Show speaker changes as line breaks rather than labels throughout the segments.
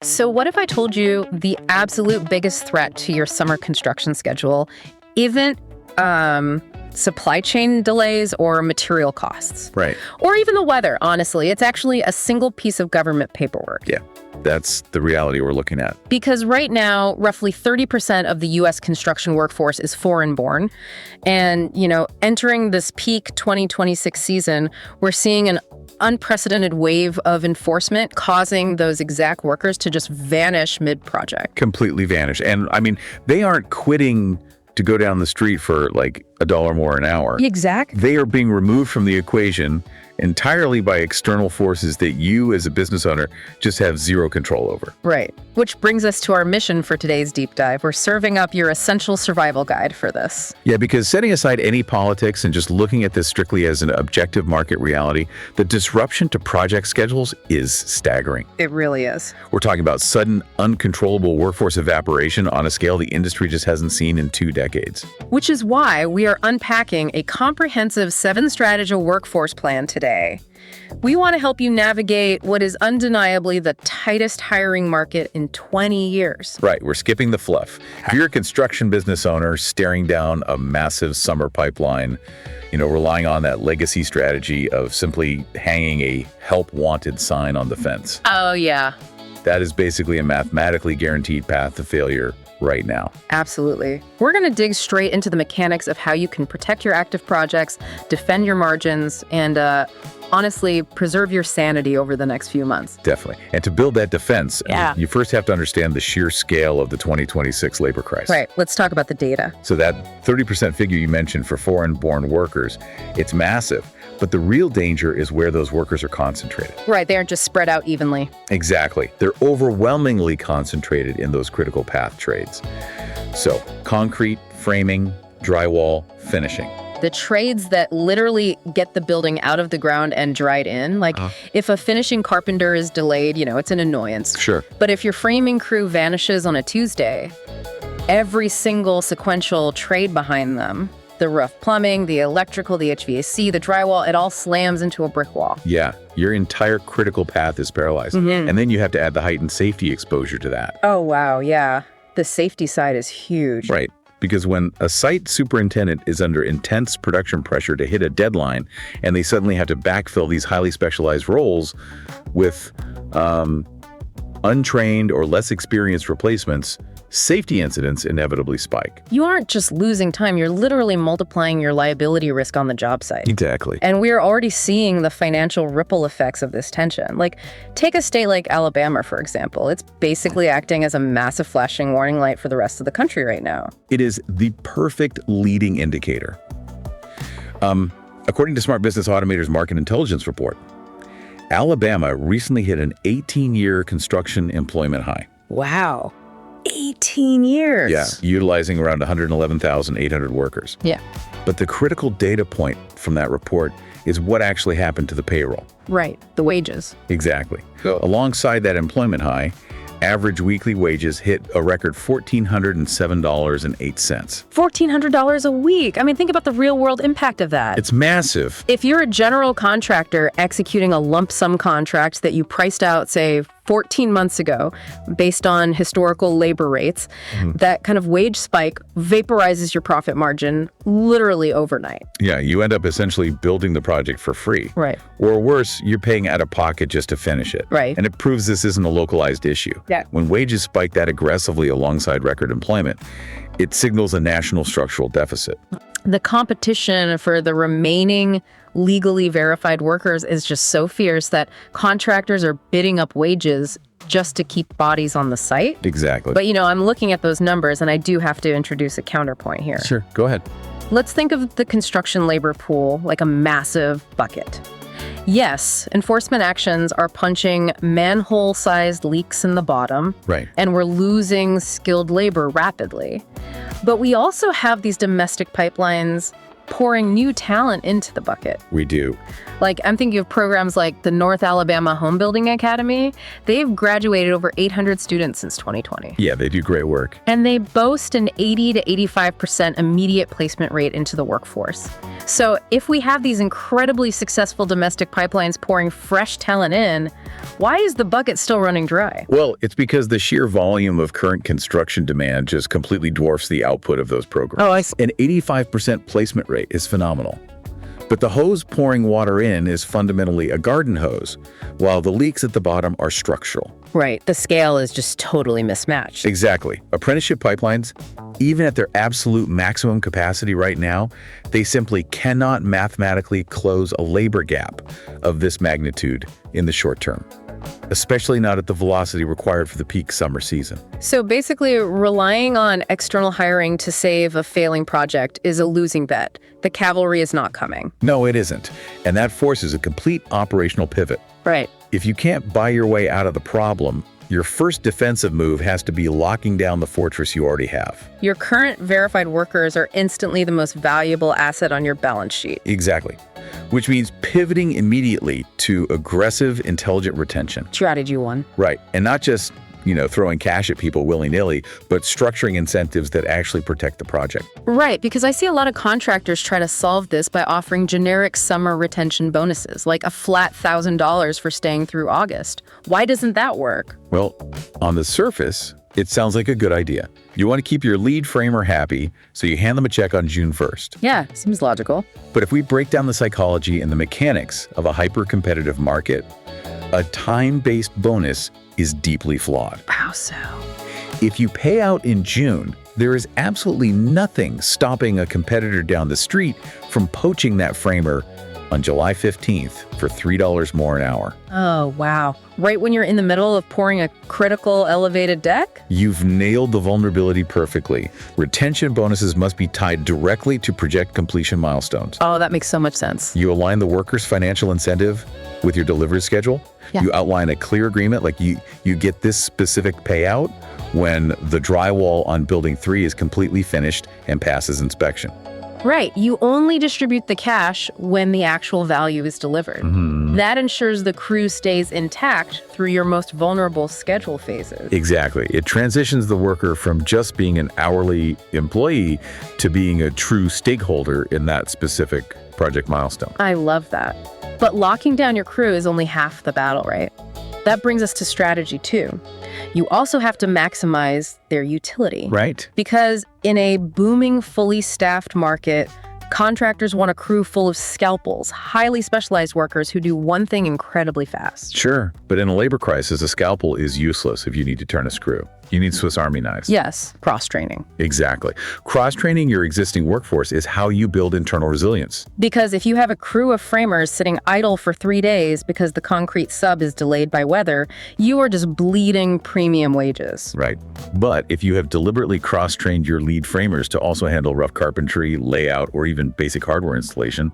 So what if I told you the absolute biggest threat to your summer construction schedule isn't supply chain delays or material costs?
Right.
Or even the weather, honestly. It's actually a single piece of government paperwork.
Yeah, that's the reality we're looking at.
Because right now, roughly 30% of the U.S. construction workforce is foreign-born. And, entering this peak 2026 season, we're seeing an unprecedented wave of enforcement causing those exact workers to just vanish mid-project.
Completely vanish. And they aren't quitting to go down the street for like $1 more an hour.
Exactly.
They are being removed from the equation entirely by external forces that you as a business owner just have zero control over.
Right. Which brings us to our mission for today's deep dive. We're serving up your essential survival guide for this.
Yeah, because setting aside any politics and just looking at this strictly as an objective market reality, the disruption to project schedules is staggering.
It really is.
We're talking about sudden, uncontrollable workforce evaporation on a scale the industry just hasn't seen in 2 decades.
Which is why we are unpacking a comprehensive 7-strategy workforce plan today. We want to help you navigate what is undeniably the tightest hiring market in 20 years.
Right, we're skipping the fluff. If you're a construction business owner staring down a massive summer pipeline, relying on that legacy strategy of simply hanging a help wanted sign on the fence.
Oh, yeah.
That is basically a mathematically guaranteed path to failure right now.
Absolutely. We're going to dig straight into the mechanics of how you can protect your active projects, defend your margins, and honestly, preserve your sanity over the next few months.
Definitely. And to build that defense,
Yeah.
you first have to understand the sheer scale of the 2026 labor crisis.
Right. Let's talk about the data.
So that 30% figure you mentioned for foreign-born workers, it's massive. But the real danger is where those workers are concentrated.
Right. They aren't just spread out evenly.
Exactly. They're overwhelmingly concentrated in those critical path trades. So concrete, framing, drywall, finishing.
The trades that literally get the building out of the ground and dried in. Like if a finishing carpenter is delayed, it's an annoyance.
Sure.
But if your framing crew vanishes on a Tuesday, every single sequential trade behind them, the rough plumbing, the electrical, the HVAC, the drywall, it all slams into a brick wall.
Yeah, your entire critical path is paralyzed. And then you have to add the heightened safety exposure to that.
Oh, wow, yeah. The safety side is huge.
Right. Because when a site superintendent is under intense production pressure to hit a deadline, and they suddenly have to backfill these highly specialized roles with untrained or less experienced replacements, safety incidents inevitably spike.
You aren't just losing time, you're literally multiplying your liability risk on the job site.
Exactly.
And we're already seeing the financial ripple effects of this tension. Like, take a state like Alabama, for example. It's basically acting as a massive flashing warning light for the rest of the country right now.
It is the perfect leading indicator. According to Smart Business Automator's Market Intelligence Report, Alabama recently hit an 18-year construction employment high.
Wow. 18 years.
Yeah, utilizing around 111,800 workers.
Yeah.
But the critical data point from that report is what actually happened to the payroll.
Right, the wages.
Exactly. Alongside that employment high, average weekly wages hit a record $1,407.08.
$1,400 a week. Think about the real-world impact of that.
It's massive.
If you're a general contractor executing a lump sum contract that you priced out, say, 14 months ago, based on historical labor rates, that kind of wage spike vaporizes your profit margin literally overnight.
Yeah, you end up essentially building the project for free.
Right.
Or worse, you're paying out of pocket just to finish it.
Right.
And it proves this isn't a localized issue.
Yeah.
When wages spike that aggressively alongside record employment, it signals a national structural deficit.
The competition for the remaining legally verified workers is just so fierce that contractors are bidding up wages just to keep bodies on the site.
Exactly.
But, I'm looking at those numbers, and I do have to introduce a counterpoint here.
Sure, go ahead.
Let's think of the construction labor pool like a massive bucket. Yes, enforcement actions are punching manhole-sized leaks in the bottom.
Right.
And we're losing skilled labor rapidly. But we also have these domestic pipelines pouring new talent into the bucket.
We do.
Like, I'm thinking of programs like the North Alabama Home Building Academy. They've graduated over 800 students since 2020.
Yeah, they do great work.
And they boast an 80 to 85% immediate placement rate into the workforce. So if we have these incredibly successful domestic pipelines pouring fresh talent in, why is the bucket still running dry?
Well, it's because the sheer volume of current construction demand just completely dwarfs the output of those programs.
Oh, I see.
An 85% placement rate is phenomenal. But the hose pouring water in is fundamentally a garden hose, while the leaks at the bottom are structural.
Right. The scale is just totally mismatched.
Exactly. Apprenticeship pipelines, even at their absolute maximum capacity right now, they simply cannot mathematically close a labor gap of this magnitude in the short term, especially not at the velocity required for the peak summer season.
So basically, relying on external hiring to save a failing project is a losing bet. The cavalry is not coming.
No, it isn't. And that forces a complete operational pivot.
Right.
If you can't buy your way out of the problem, your first defensive move has to be locking down the fortress you already have.
Your current verified workers are instantly the most valuable asset on your balance sheet.
Exactly. Which means pivoting immediately to aggressive, intelligent retention.
Strategy 1.
Right. And not just, throwing cash at people willy-nilly, but structuring incentives that actually protect the project.
Right, because I see a lot of contractors try to solve this by offering generic summer retention bonuses, like a flat $1,000 for staying through August. Why doesn't that work?
Well, on the surface, it sounds like a good idea. You want to keep your lead framer happy, so you hand them a check on June 1st.
Yeah, seems logical.
But if we break down the psychology and the mechanics of a hyper-competitive market, a time-based bonus is deeply flawed.
How so?
If you pay out in June, there is absolutely nothing stopping a competitor down the street from poaching that framer on July 15th for $3 more an hour.
Oh, wow. Right when you're in the middle of pouring a critical elevated deck?
You've nailed the vulnerability perfectly. Retention bonuses must be tied directly to project completion milestones.
Oh, that makes so much sense.
You align the worker's financial incentive with your delivery schedule.
Yeah.
You outline a clear agreement, like you get this specific payout when the drywall on building 3 is completely finished and passes inspection.
Right. You only distribute the cash when the actual value is delivered. That ensures the crew stays intact through your most vulnerable schedule phases.
Exactly. It transitions the worker from just being an hourly employee to being a true stakeholder in that specific project milestone.
I love that. But locking down your crew is only half the battle, right? That brings us to strategy 2. You also have to maximize their utility.
Right.
Because in a booming, fully staffed market, contractors want a crew full of scalpels, highly specialized workers who do one thing incredibly fast.
Sure, but in a labor crisis, a scalpel is useless if you need to turn a screw. You need Swiss Army knives.
Yes, cross-training.
Exactly. Cross-training your existing workforce is how you build internal resilience.
Because if you have a crew of framers sitting idle for 3 days because the concrete sub is delayed by weather, you are just bleeding premium wages.
Right. But if you have deliberately cross-trained your lead framers to also handle rough carpentry, layout, or even basic hardware installation,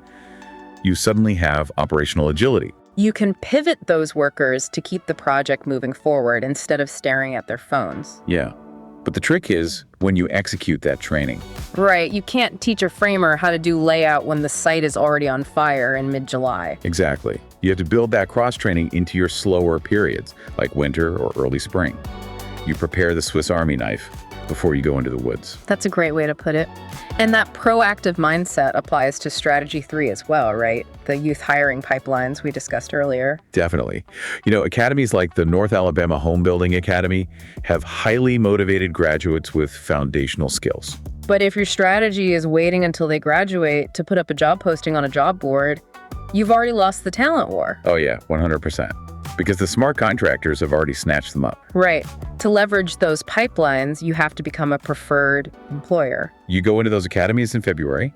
you suddenly have operational agility.
You can pivot those workers to keep the project moving forward instead of staring at their phones.
Yeah. But the trick is when you execute that training.
Right, you can't teach a framer how to do layout when the site is already on fire in mid-July.
Exactly. You have to build that cross-training into your slower periods, like winter or early spring. You prepare the Swiss Army knife before you go into the woods.
That's a great way to put it. And that proactive mindset applies to strategy 3 as well, right? The youth hiring pipelines we discussed earlier.
Definitely. Academies like the North Alabama Home Building Academy have highly motivated graduates with foundational skills.
But if your strategy is waiting until they graduate to put up a job posting on a job board, you've already lost the talent war.
Oh yeah, 100%. Because the smart contractors have already snatched them up.
Right. To leverage those pipelines, you have to become a preferred employer.
You go into those academies in February.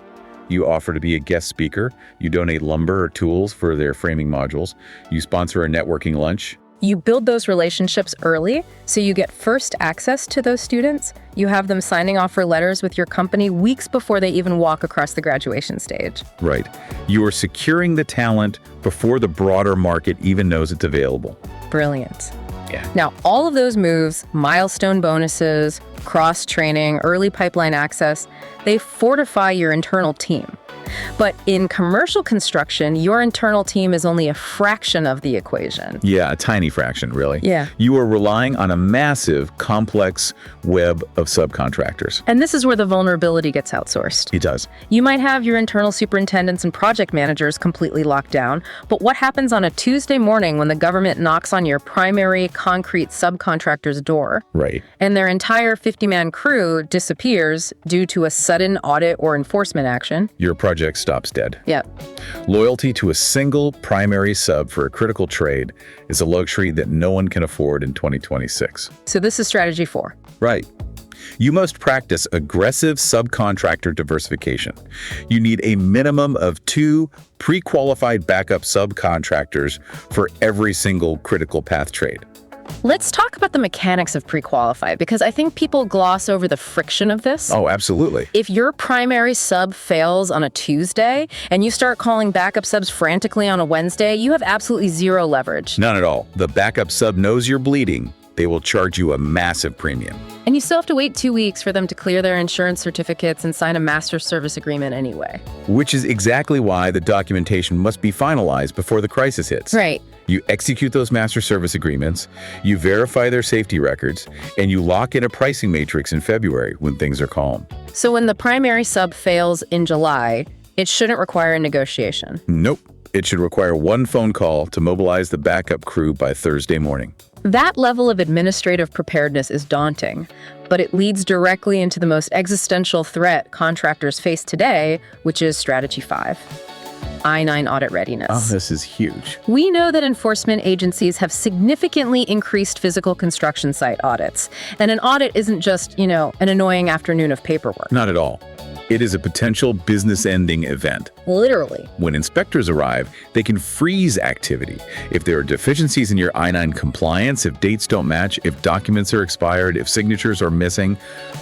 You offer to be a guest speaker. You donate lumber or tools for their framing modules. You sponsor a networking lunch.
You build those relationships early, so you get first access to those students. You have them signing offer letters with your company weeks before they even walk across the graduation stage.
Right. You are securing the talent before the broader market even knows it's available.
Brilliant.
Yeah.
Now, all of those moves, milestone bonuses, cross-training, early pipeline access, they fortify your internal team. But in commercial construction, your internal team is only a fraction of the equation.
Yeah, a tiny fraction, really.
Yeah.
You are relying on a massive, complex web of subcontractors.
And this is where the vulnerability gets outsourced.
It does.
You might have your internal superintendents and project managers completely locked down, but what happens on a Tuesday morning when the government knocks on your primary concrete subcontractor's door?
Right.
And their entire 50-man crew disappears due to a sudden audit or enforcement action?
Your project stops dead.
Yep.
Loyalty to a single primary sub for a critical trade is a luxury that no one can afford in 2026.
So this is strategy 4.
Right. You must practice aggressive subcontractor diversification. You need a minimum of 2 pre-qualified backup subcontractors for every single critical path trade.
Let's talk about the mechanics of pre-qualify, because I think people gloss over the friction of this.
Oh, absolutely.
If your primary sub fails on a Tuesday and you start calling backup subs frantically on a Wednesday, you have absolutely zero leverage.
None at all. The backup sub knows you're bleeding. They will charge you a massive premium.
And you still have to wait 2 weeks for them to clear their insurance certificates and sign a master service agreement anyway.
Which is exactly why the documentation must be finalized before the crisis hits.
Right.
You execute those master service agreements, you verify their safety records, and you lock in a pricing matrix in February when things are calm.
So when the primary sub fails in July, it shouldn't require a negotiation.
Nope. It should require 1 phone call to mobilize the backup crew by Thursday morning.
That level of administrative preparedness is daunting, but it leads directly into the most existential threat contractors face today, which is strategy 5. I-9 audit readiness.
Oh, this is huge.
We know that enforcement agencies have significantly increased physical construction site audits. And an audit isn't just, an annoying afternoon of paperwork.
Not at all. It is a potential business-ending event.
Literally.
When inspectors arrive, they can freeze activity. If there are deficiencies in your I-9 compliance, if dates don't match, if documents are expired, if signatures are missing,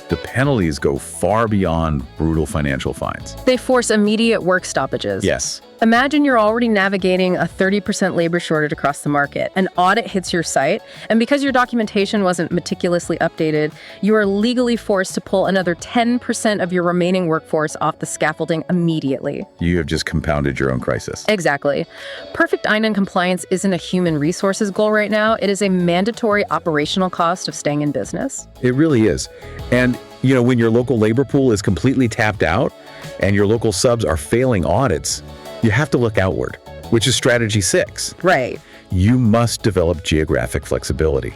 the penalties go far beyond brutal financial fines.
They force immediate work stoppages.
Yes.
Imagine you're already navigating a 30% labor shortage across the market. An audit hits your site, and because your documentation wasn't meticulously updated, you are legally forced to pull another 10% of your remaining workforce off the scaffolding immediately.
You have just compounded your own crisis.
Exactly. Perfect I-9 compliance isn't a human resources goal right now. It is a mandatory operational cost of staying in business.
It really is. And, when your local labor pool is completely tapped out and your local subs are failing audits, you have to look outward, which is strategy 6.
Right.
You must develop geographic flexibility.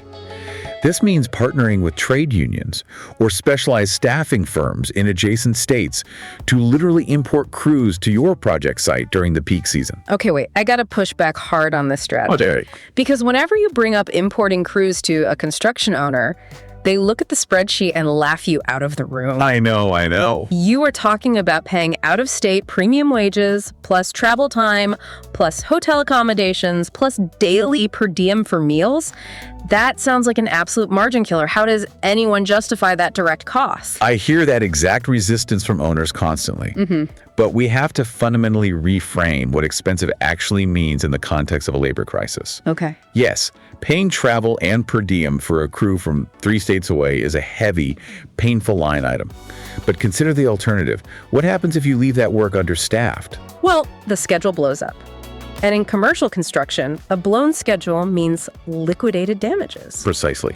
This means partnering with trade unions or specialized staffing firms in adjacent states to literally import crews to your project site during the peak season.
Okay, wait, I gotta push back hard on this strategy. Because whenever you bring up importing crews to a construction owner, they look at the spreadsheet and laugh you out of the room.
I know.
You are talking about paying out-of-state premium wages, plus travel time, plus hotel accommodations, plus daily per diem for meals. That sounds like an absolute margin killer. How does anyone justify that direct cost?
I hear that exact resistance from owners constantly. But we have to fundamentally reframe what expensive actually means in the context of a labor crisis.
Okay.
Yes, paying travel and per diem for a crew from 3 states away is a heavy, painful line item. But consider the alternative. What happens if you leave that work understaffed?
Well, the schedule blows up. And in commercial construction, a blown schedule means liquidated damages.
Precisely.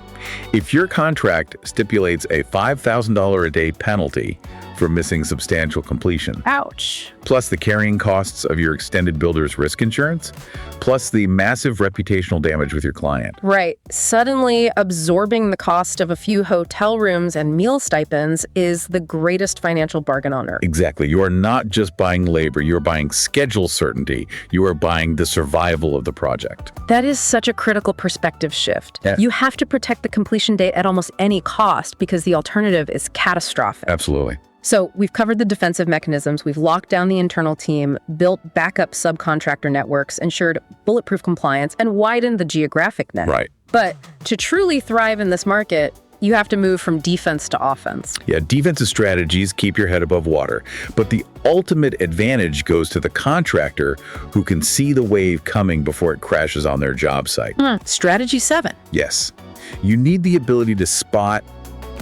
If your contract stipulates a $5,000 a day penalty for missing substantial completion,
Ouch.
plus the carrying costs of your extended builder's risk insurance, plus the massive reputational damage with your client.
Right. Suddenly, absorbing the cost of a few hotel rooms and meal stipends is the greatest financial bargain on earth.
Exactly. You are not just buying labor, you're buying schedule certainty. You are buying the survival of the project.
That is such a critical perspective shift.
Yeah.
You have to protect the completion date at almost any cost because the alternative is catastrophic.
Absolutely.
So we've covered the defensive mechanisms, we've locked down the internal team, built backup subcontractor networks, ensured bulletproof compliance, and widened the geographic net.
Right.
But to truly thrive in this market, you have to move from defense to offense.
Yeah, defensive strategies keep your head above water, but the ultimate advantage goes to the contractor who can see the wave coming before it crashes on their job site.
Strategy 7.
Yes. You need the ability to spot,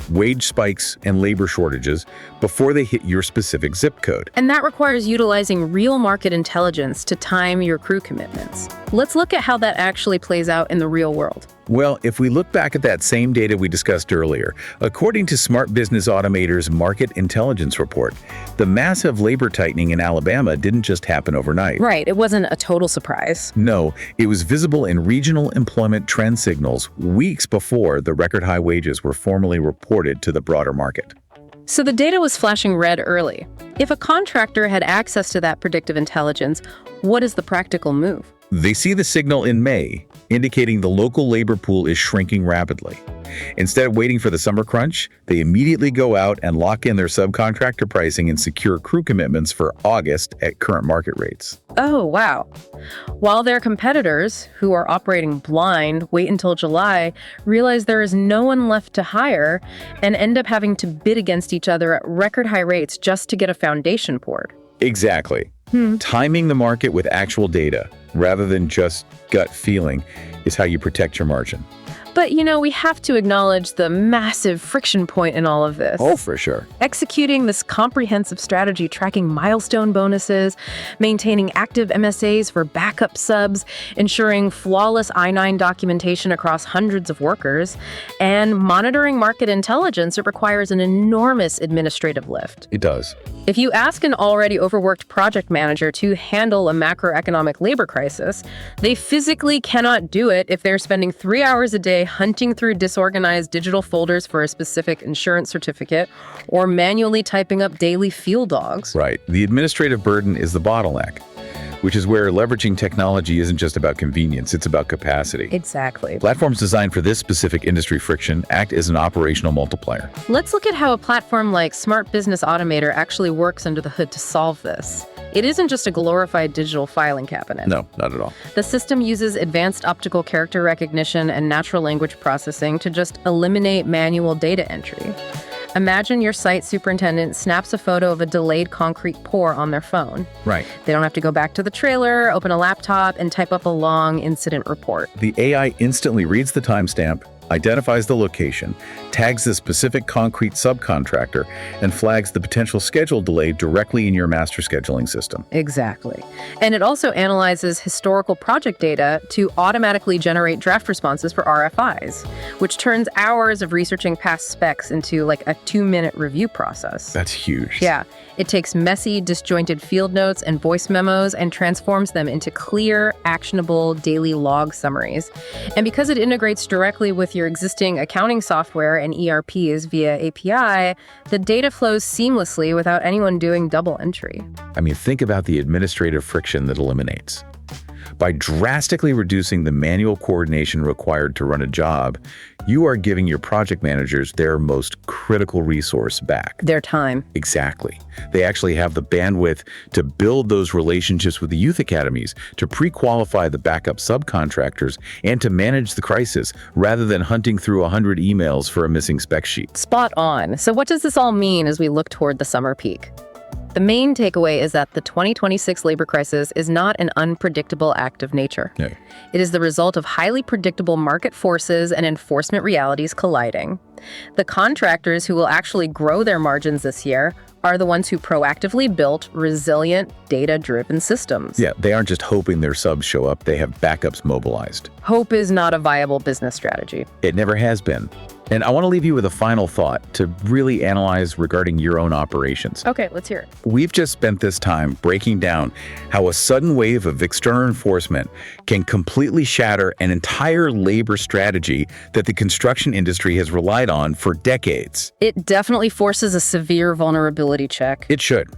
wage spikes, and labor shortages before they hit your specific zip code.
And that requires utilizing real market intelligence to time your crew commitments. Let's look at how that actually plays out in the real world.
Well, if we look back at that same data we discussed earlier, according to Smart Business Automator's Market Intelligence Report, the massive labor tightening in Alabama didn't just happen overnight.
Right, it wasn't a total surprise.
No, it was visible in regional employment trend signals weeks before the record high wages were formally reported to the broader market.
So the data was flashing red early. If a contractor had access to that predictive intelligence, what is the practical move?
They see the signal in May, indicating the local labor pool is shrinking rapidly. Instead of waiting for the summer crunch, they immediately go out and lock in their subcontractor pricing and secure crew commitments for August at current market rates.
Oh, wow. While their competitors, who are operating blind, wait until July, realize there is no one left to hire, and end up having to bid against each other at record high rates just to get a foundation poured.
Exactly. Timing the market with actual data, rather than just gut feeling, is how you protect your margin.
But, we have to acknowledge the massive friction point in all of this.
Oh, for sure.
Executing this comprehensive strategy, tracking milestone bonuses, maintaining active MSAs for backup subs, ensuring flawless I-9 documentation across hundreds of workers, and monitoring market intelligence, it requires an enormous administrative lift.
It does.
If you ask an already overworked project manager to handle a macroeconomic labor crisis, they physically cannot do it if they're spending 3 hours a day hunting through disorganized digital folders for a specific insurance certificate or manually typing up daily field logs.
Right. The administrative burden is the bottleneck, which is where leveraging technology isn't just about convenience, it's about capacity.
Exactly.
Platforms designed for this specific industry friction act as an operational multiplier.
Let's look at how a platform like Smart Business Automator actually works under the hood to solve this. It isn't just a glorified digital filing cabinet.
No, not at all.
The system uses advanced optical character recognition and natural language processing to just eliminate manual data entry. Imagine your site superintendent snaps a photo of a delayed concrete pour on their phone.
Right.
They don't have to go back to the trailer, open a laptop, and type up a long incident report.
The AI instantly reads the timestamp, identifies the location, tags the specific concrete subcontractor, and flags the potential schedule delay directly in your master scheduling system.
Exactly. And it also analyzes historical project data to automatically generate draft responses for RFIs, which turns hours of researching past specs into like a 2-minute review process.
That's huge.
Yeah. It takes messy, disjointed field notes and voice memos and transforms them into clear, actionable daily log summaries. And because it integrates directly with your existing accounting software and ERPs via API, the data flows seamlessly without anyone doing double entry.
I mean, think about the administrative friction that eliminates. By drastically reducing the manual coordination required to run a job, you are giving your project managers their most critical resource back.
Their time.
Exactly. They actually have the bandwidth to build those relationships with the youth academies, to pre-qualify the backup subcontractors, and to manage the crisis rather than hunting through 100 emails for a missing spec sheet.
Spot on. So what does this all mean as we look toward the summer peak? The main takeaway is that the 2026 labor crisis is not an unpredictable act of nature.
No.
It is the result of highly predictable market forces and enforcement realities colliding. The contractors who will actually grow their margins this year are the ones who proactively built resilient, data-driven systems.
Yeah, they aren't just hoping their subs show up, they have backups mobilized.
Hope is not a viable business strategy.
It never has been. And I want to leave you with a final thought to really analyze regarding your own operations.
Okay, let's hear it.
We've just spent this time breaking down how a sudden wave of external enforcement can completely shatter an entire labor strategy that the construction industry has relied on for decades.
It definitely forces a severe vulnerability check.
It should.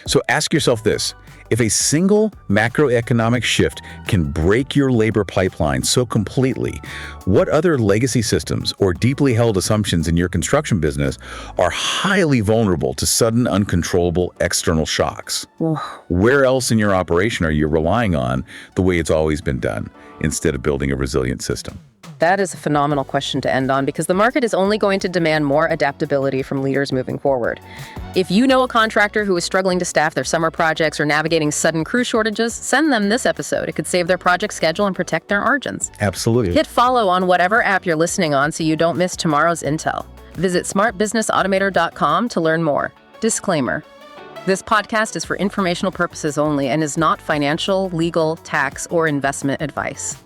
So ask yourself this. If a single macroeconomic shift can break your labor pipeline so completely, what other legacy systems or deeply held assumptions in your construction business are highly vulnerable to sudden, uncontrollable external shocks? Where else in your operation are you relying on the way it's always been done instead of building a resilient system?
That is a phenomenal question to end on because the market is only going to demand more adaptability from leaders moving forward. If you know a contractor who is struggling to staff their summer projects or navigating sudden crew shortages, send them this episode. It could save their project schedule and protect their margins.
Absolutely.
Hit follow on whatever app you're listening on so you don't miss tomorrow's intel. Visit smartbusinessautomator.com to learn more. Disclaimer. This podcast is for informational purposes only and is not financial, legal, tax, or investment advice.